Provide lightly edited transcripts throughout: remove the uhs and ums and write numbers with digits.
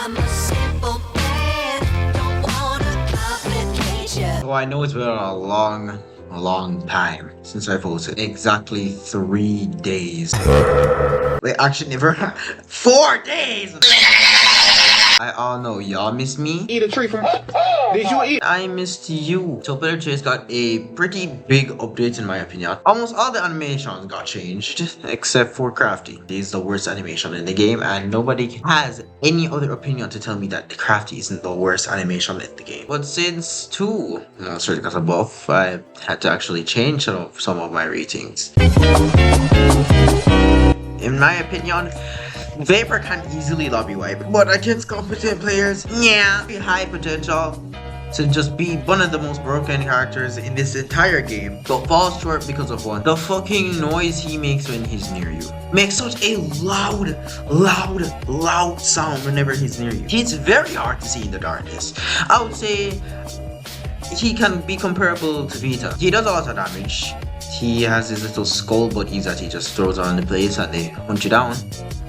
I'm a simple man, don't wanna complicate ya. Oh, I know it's been a long time since I posted. Exactly 3 days. Wait, actually never. 4 days! I all know y'all miss me. Eat a tree from. Did you eat? I missed you. So Player Chase got a pretty big update in my opinion. Almost all the animations got changed except for Crafty. He's the worst animation in the game and nobody has any other opinion to tell me that the Crafty isn't the worst animation in the game. But since 2 Monsters got a buff, I had to actually change some of my ratings. In my opinion, Vapor can easily lobby wipe, but against competent players, yeah, high potential to just be one of the most broken characters in this entire game, but falls short because of one. The fucking noise he makes when he's near you. Makes such a loud sound whenever he's near you. It's very hard to see in the darkness. I would say he can be comparable to Vita. He does a lot of damage. He has his little skull buddies that he just throws on the place and they hunt you down.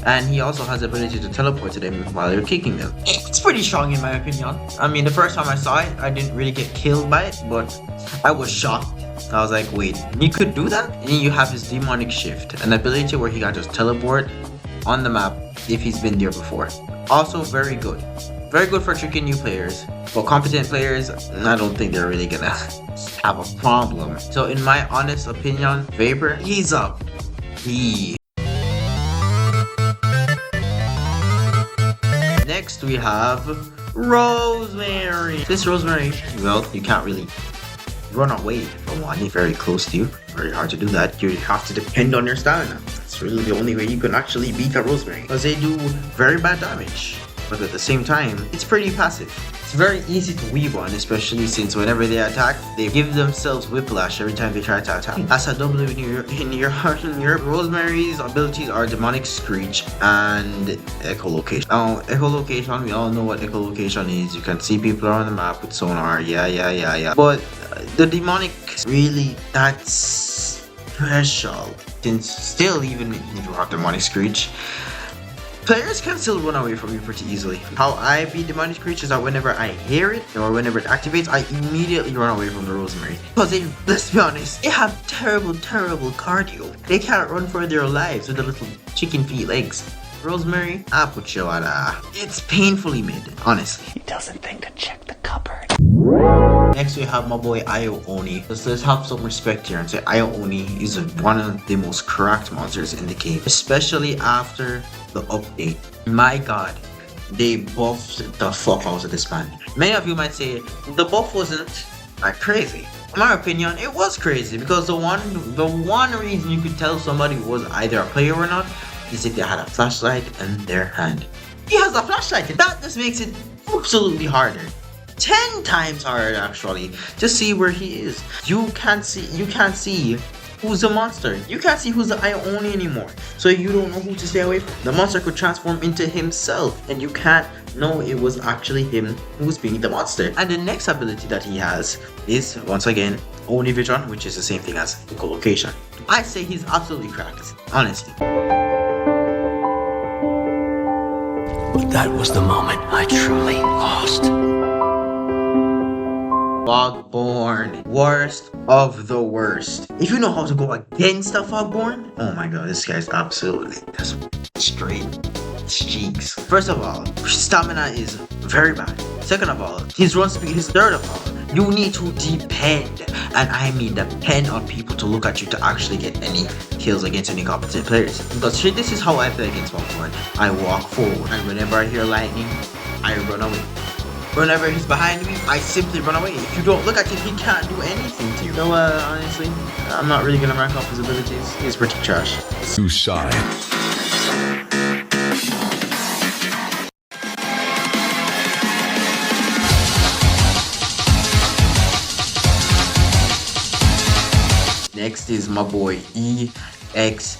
And he also has the ability to teleport to them while you're kicking them. It's pretty strong in my opinion. I mean, the first time I saw it, I didn't really get killed by it, but I was shocked. I was like, wait, he could do that? And then you have his demonic shift, an ability where he can just teleport on the map if he's been there before. Also very good. Very good for tricking new players. But competent players, I don't think they're really gonna have a problem. So in my honest opinion, Vapor, he's a B. Next we have Rosemary. This Rosemary, well, you can't really run away from one very close to you. Very hard to do that. You have to depend on your stamina. That's really the only way you can actually beat a Rosemary, because they do very bad damage, but at the same time, it's pretty passive. It's very easy to weave on, especially since whenever they attack, they give themselves whiplash every time they try to attack. That's a double in your Rosemary's abilities are Demonic Screech and Echolocation. Now, Echolocation, we all know what Echolocation is. You can see people on the map with sonar, yeah. But the Demonic, really, that's special. Since still, even if you have Demonic Screech, players can still run away from you pretty easily. How I beat Demonic Screech is that whenever I hear it or whenever it activates, I immediately run away from the Rosemary. Because they, let's be honest, they have terrible cardio. They can't run for their lives with the little chicken feet legs. Rosemary, I put you at it's painfully mid, honestly. He doesn't think to check the cupboard. Next we have my boy I Oni. Let's have some respect here and say I Oni is one of the most cracked monsters in the game, especially after the update. My god, they buffed the fuck out of this man. Many of you might say the buff wasn't like crazy. In my opinion, it was crazy because the one reason you could tell somebody was either a player or not is if they had a flashlight in their hand. He has a flashlight, and that just makes it absolutely harder. 10 times harder actually to see where he is. You can't see who's the monster. You can't see who's the I Oni anymore. So you don't know who to stay away from. The monster could transform into himself and you can't know it was actually him who's being the monster. And the next ability that he has is, once again, Oni Vision, which is the same thing as echolocation. I say he's absolutely cracked, honestly. But that was the moment I truly lost. Fogborn, worst of the worst. If you know how to go against a Fogborn, oh my god, this guy's absolutely just straight cheeks. First of all, stamina is very bad. Second of all, his run speed is third of all. You need to depend, and I mean depend on people to look at you to actually get any kills against any competent players. Because this is how I play against Fogborn. I walk forward, and whenever I hear lightning, I run away. Whenever he's behind me, I simply run away. If you don't look at him, he can't do anything to you. So honestly, I'm not really gonna rank up his abilities. He's pretty trash. Too shy. Next is my boy EXE.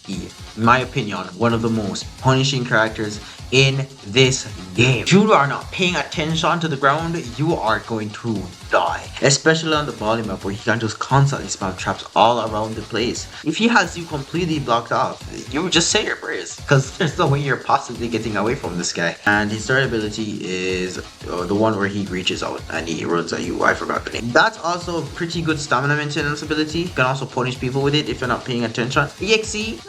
In my opinion, one of the most punishing characters in this game. If you are not paying attention to the ground, you are going to die. especially on the Baldi map where he can just constantly spam traps all around the place. If he has you completely blocked off, you would just say your prayers, because there's no way you're possibly getting away from this guy. And his third ability is the one where he reaches out and he runs at you. I forgot the name. That's also a pretty good stamina maintenance ability. You can also punish people with it if you're not paying attention. EXE,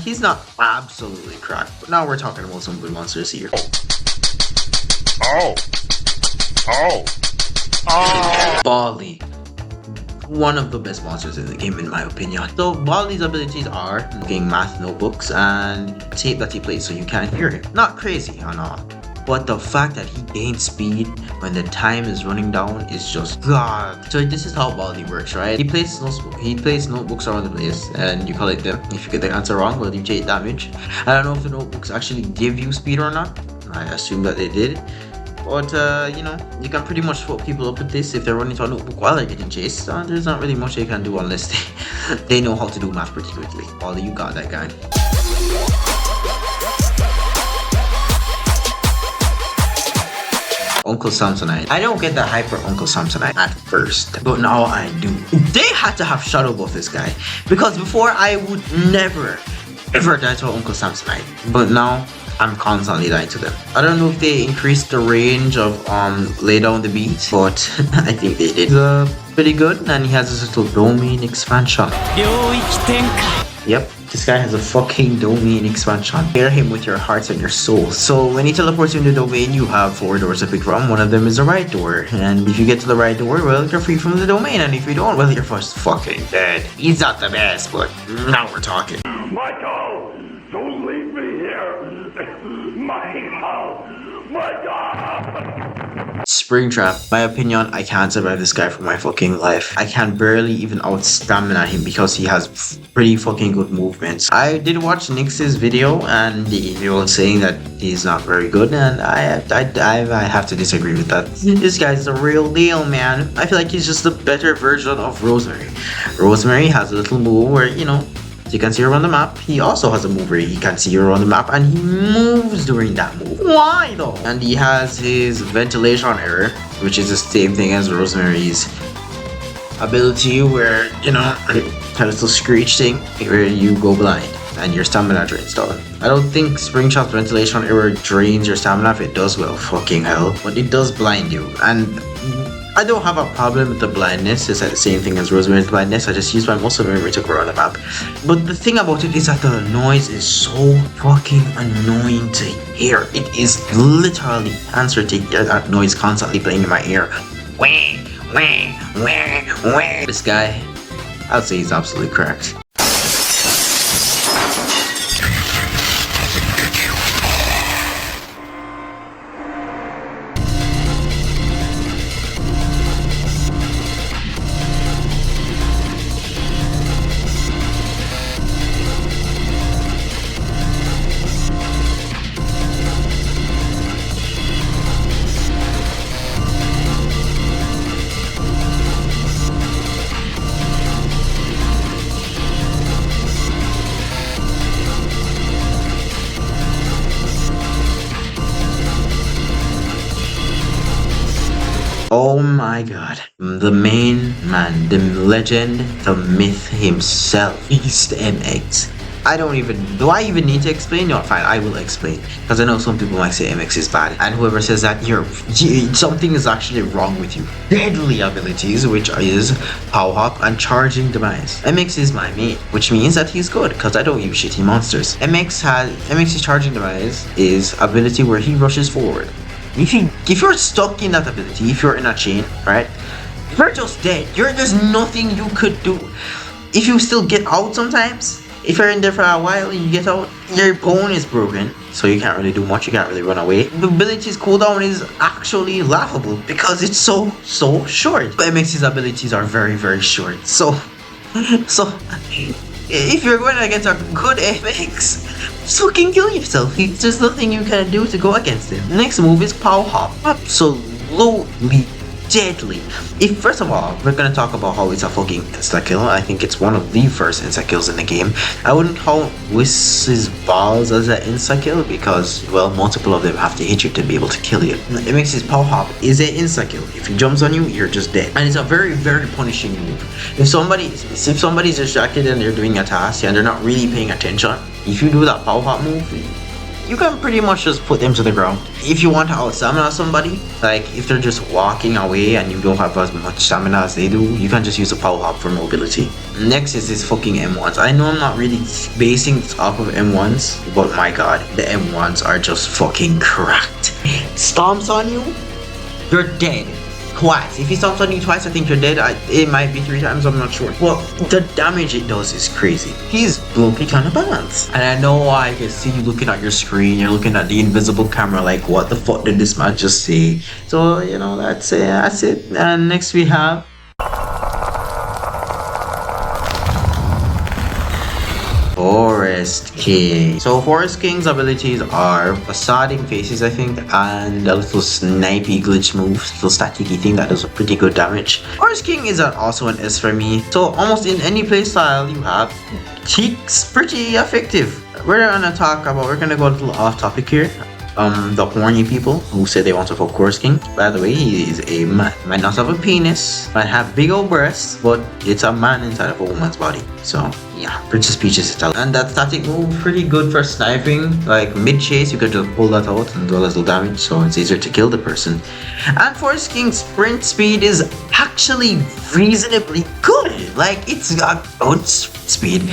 he's not absolutely cracked, but now we're talking about some good monsters here. Baldi, one of the best monsters in the game in my opinion. So Baldi's abilities are looking math notebooks and tape that he plays so you can't hear him. Not crazy and all, but the fact that he gains speed when the time is running down is just god. So this is how Baldi works, right? He plays notebooks around the place and you collect them. If you get the answer wrong, well, you take damage. I don't know if the notebooks actually give you speed or not. I assume that they did. But, you know, you can pretty much fuck people up with this if they're running to a notebook while they're getting chased. There's not really much they can do unless they know how to do math pretty quickly. Baldi, you got that guy. Uncle Samsonite. I don't get the hype for Uncle Samsonite at first, but now I do. They had to have shadow buff this guy, because before I would never ever die to Uncle Samsonite, but now I'm constantly dying to them. I don't know if they increased the range of lay down the beat, but I think they did. He's pretty good, and he has this little domain expansion. Yep, this guy has a fucking domain expansion. Pair him with your hearts and your soul. So when he teleports you in the domain, you have 4 doors to pick from. One of them is the right door, and if you get to the right door, well, you're free from the domain, and if you don't, well, you're first fucking dead. He's not the best, but now we're talking. Michael, don't leave me here. Michael, Springtrap, my opinion, I can't survive this guy for my fucking life. I can barely even out-stamina him because he has pretty fucking good movements. I did watch Nyx's video and he was saying that he's not very good, and I have to disagree with that. This guy's the real deal, man. I feel like he's just a better version of Rosemary. Rosemary has a little move where, you know, you can see her on the map. He also has a move where he can see her on the map and he moves during that move. Why though? And he has his ventilation error, which is the same thing as Rosemary's ability where, you know, a little screech thing where you go blind and your stamina drains down. I don't think Springtrap's ventilation error drains your stamina. If it does, well, fucking hell. But it does blind you, and I don't have a problem with the blindness. It's like the same thing as Rosemary's blindness. I just use my muscle memory to grow on the map. But the thing about it is that the noise is so fucking annoying to hear. It is literally cancer to hear that noise constantly playing in my ear. Wah, wah, wah, wah. This guy, I'd say he's absolutely cracked. Oh my god. The main man, the legend, the myth himself, Wyst MX. Do I even need to explain? No, fine, I will explain. Because I know some people might say MX is bad. And whoever says that, something is actually wrong with you. Deadly abilities, which is Power Hop and Charging Demise. MX is my main, which means that he's good, because I don't use shitty monsters. MX's Charging Demise is ability where he rushes forward. If you're stuck in that ability, if you're in a chain, right, you're just dead. There's nothing you could do. If you still get out sometimes, if you're in there for a while and you get out, your bone is broken, so you can't really do much. You can't really run away. The ability's cooldown is actually laughable because it's so short. But MX's abilities are very, very short. So if you're going against a good MX, just fucking kill yourself. There's nothing you can do to go against him. Next move is Power Hop. Absolutely deadly. If first of all, we're gonna talk about how it's a fucking insta-kill. I think it's one of the first insta-kills in the game. I wouldn't count Wyst's balls as an insta-kill because, well, multiple of them have to hit you to be able to kill you. It makes his power hop is an insta-kill. If he jumps on you, you're just dead. And it's a very, very punishing move. If somebody's distracted and they're doing a task and they're not really paying attention, if you do that power hop move, you can pretty much just put them to the ground. If you want to out stamina somebody, like if they're just walking away and you don't have as much stamina as they do, you can just use a power hop for mobility. Next is this fucking M1s. I know I'm not really basing this off of M1s, but my god, the M1s are just fucking cracked. Stomps on you, you're dead. Twice. If he stomps on you twice, I think you're dead. It might be 3 times, I'm not sure. Well, the damage it does is crazy. He's low-key kind of balanced. And I know I can see you looking at your screen, you're looking at the invisible camera like, what the fuck did this man just say? So, you know, that's it. And next we have Forest King. So Forest King's abilities are facading faces, I think, and a little snipey glitch move, little staticky thing that does a pretty good damage. Forest King is also an S for me. So almost in any playstyle you have, he's pretty effective. We're gonna go a little off topic here. The horny people who say they want to fuck Forest King. By the way, he is a man. Might not have a penis, might have big old breasts, but it's a man inside of a woman's body. So yeah, Princess Peach is Italian. And that static move, pretty good for sniping. Like mid-chase, you could just pull that out and do a little damage, so it's easier to kill the person. And Forest King's sprint speed is actually reasonably good. Like it's got good speed.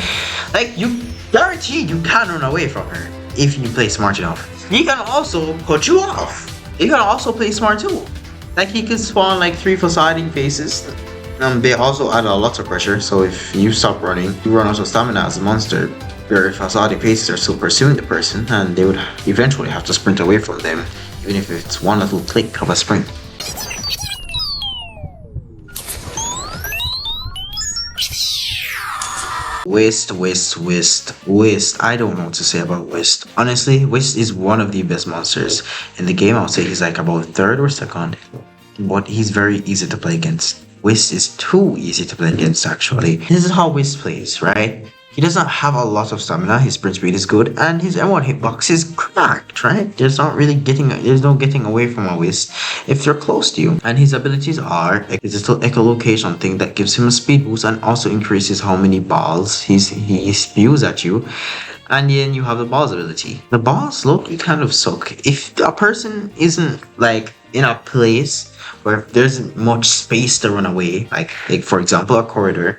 Like you guaranteed you can't run away from her if you play smart enough. He can also cut you off. He can also play smart too. Like he can spawn like 3 facading faces. They also add a lot of pressure, so if you stop running, you run out of stamina as a monster. Your facading faces are still pursuing the person, and they would eventually have to sprint away from them, even if it's one little click of a sprint. Wyst. I don't know what to say about Wyst. Honestly, Wyst is one of the best monsters in the game. I would say he's like about 3rd or 2nd, but he's very easy to play against. Wyst is too easy to play against, actually. This is how Wyst plays, right? He doesn't have a lot of stamina, his sprint speed is good, and his M1 hitbox is cracked, right? There's no getting away from a Wyst if they're close to you. And his abilities are a little echolocation thing that gives him a speed boost and also increases how many balls he spews at you. And then you have the balls ability. The balls look kind of suck. If a person isn't like in a place where there's much space to run away, like for example a corridor,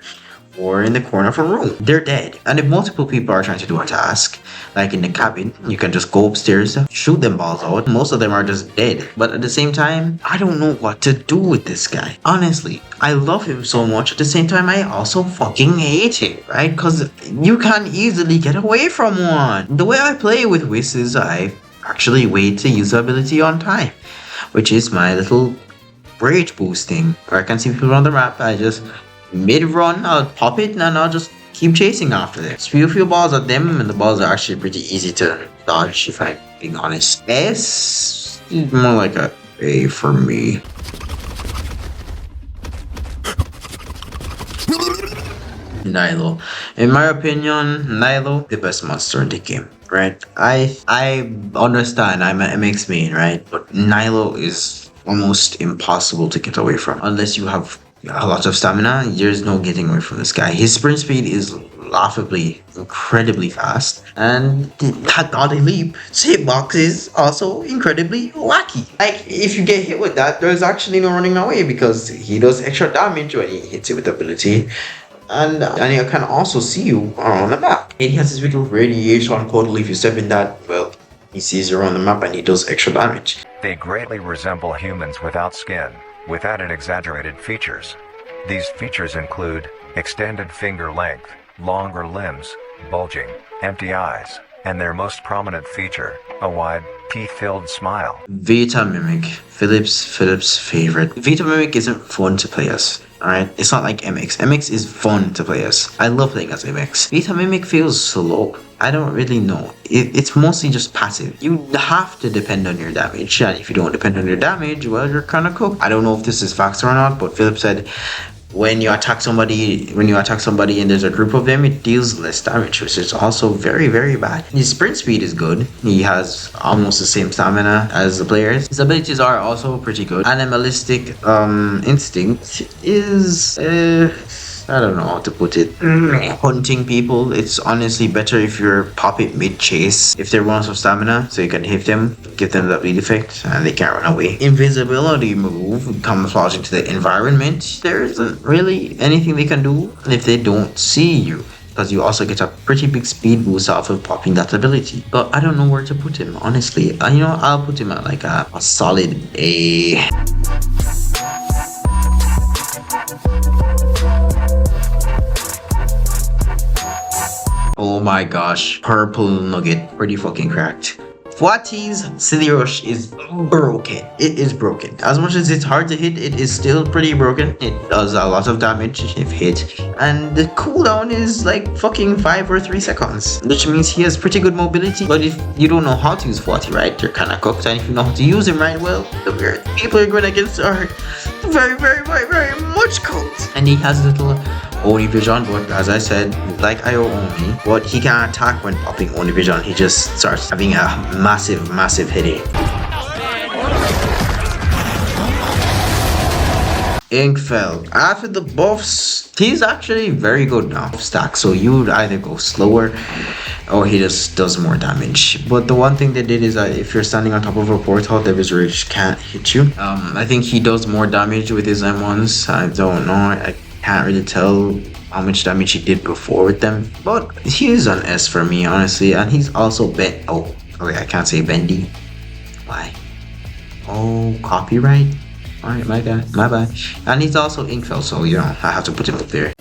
or in the corner of a room, they're dead. And if multiple people are trying to do a task, like in the cabin, you can just go upstairs, shoot them balls out. Most of them are just dead. But at the same time, I don't know what to do with this guy. Honestly, I love him so much. At the same time, I also fucking hate him, right? Because you can easily get away from one. The way I play with Wyst is I actually wait to use the ability on time, which is my little rage boost thing, where I can see people on the map. I just mid-run, I'll pop it and I'll just keep chasing after them. Spew a few balls at them, and the balls are actually pretty easy to dodge, if I'm being honest. S is more like a A for me. Nilo. In my opinion, Nilo, the best monster in the game, right? I understand I'm an MX main, right? But Nilo is almost impossible to get away from unless you have a lot of stamina. There's no getting away from this guy. His sprint speed is laughably incredibly fast, and that Baldi leap hitbox is also incredibly wacky. Like if you get hit with that, there's actually no running away because he does extra damage when he hits you with ability. And he can also see you around the map. And he has this little radiation portal. If you step in that, well, he sees you around the map and he does extra damage. They greatly resemble humans without skin, with added exaggerated features. These features include extended finger length, longer limbs, bulging, empty eyes, and their most prominent feature, a wide, teeth-filled smile. Vita Mimic, Philip's favorite. Vita Mimic isn't fun to play as. Alright, it's not like MX. MX is fun to play as. I love playing as MX. Vita Mimic feels slow. I don't really know. It's mostly just passive. You have to depend on your damage, and if you don't depend on your damage, well, you're kind of cooked. I don't know if this is facts or not, but Philip said when you attack somebody and there's a group of them, it deals less damage, which is also very, very bad. His sprint speed is good. He has almost the same stamina as the players. His abilities are also pretty good. Animalistic instinct is I don't know how to put it. Hunting people, it's honestly better if you're pop it mid-chase. If they run out of stamina, so you can hit them, give them the bleed effect, and they can't run away. Invisibility move, camouflage into the environment. There isn't really anything they can do if they don't see you, because you also get a pretty big speed boost off of popping that ability. But I don't know where to put him, honestly. You know, I'll put him at like a solid A. Oh my gosh, purple nugget, pretty fucking cracked. Fuwatti's Silly Rush is broken. It is broken. As much as it's hard to hit, it is still pretty broken. It does a lot of damage if hit. And the cooldown is like fucking 5 or 3 seconds. Which means he has pretty good mobility. But if you don't know how to use Fuwatti right, you're kinda cooked. And if you know how to use him right, well, the weird people you're going against are very, very, very, very much cooked. And he has little Oni vision, but as I said, like I Oni, but he can't attack when popping Oni vision. He just starts having a massive headache. Inkfell. After the buffs, he's actually very good now. Stack, so you would either go slower or he just does more damage. But the one thing they did is that if you're standing on top of a portal, the Wizard can't hit you. I think he does more damage with his M1s. I don't know. I can't really tell how much damage he did before with them, but he is an S for me, honestly. And he's also bent. Oh, okay, I can't say bendy. Why? Oh, copyright. Alright, my bad. And he's also Inkfell, so you know, I have to put him up there.